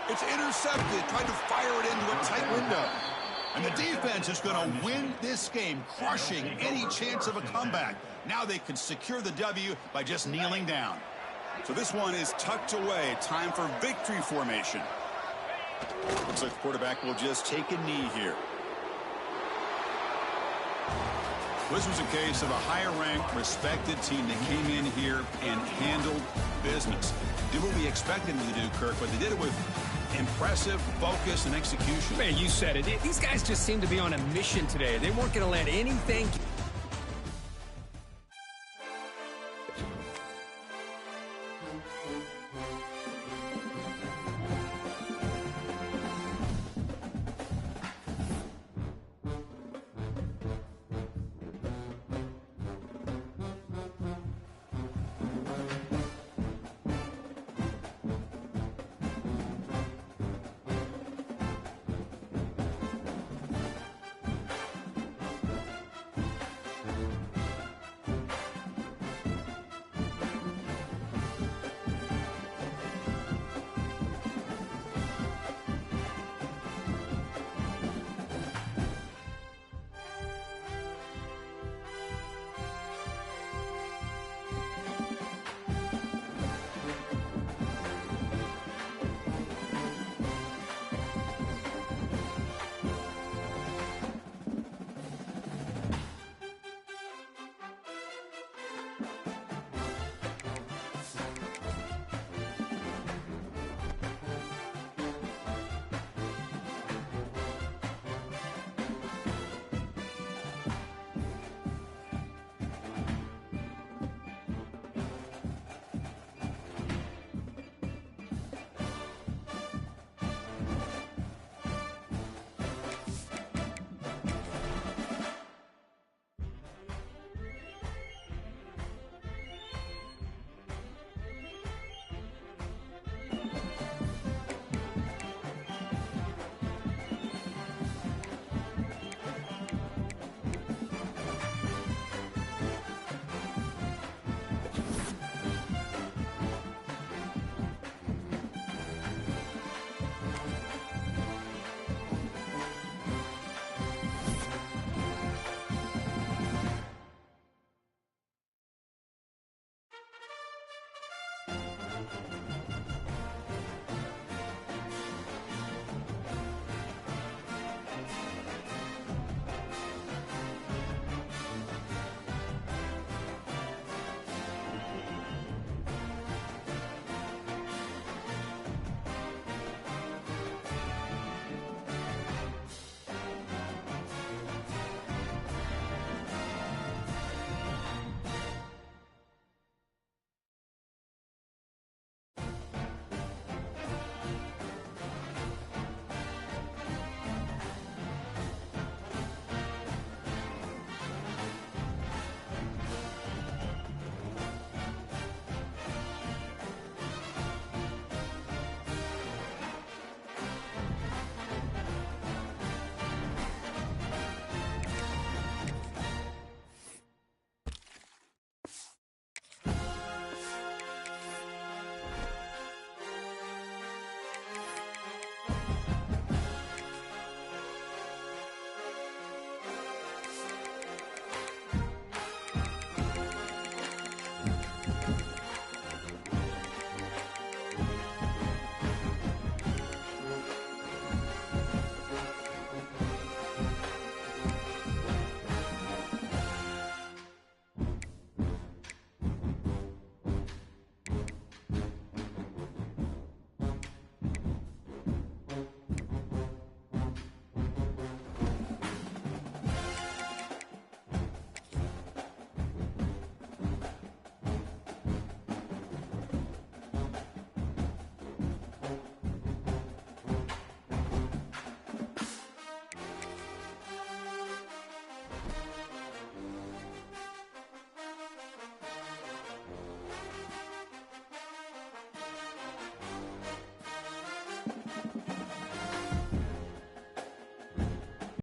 It's intercepted, trying to fire it into a tight window. And the defense is going to win this game, crushing any chance of a comeback. Now they can secure the W by just kneeling down. So this one is tucked away. Time for victory formation. Looks like the quarterback will just take a knee here. This was a case of a higher-ranked, respected team that came in here and handled business. Did what we expected them to do, Kirk, but they did it with impressive focus and execution. Man, you said it. These guys just seem to be on a mission today. They weren't going to let anything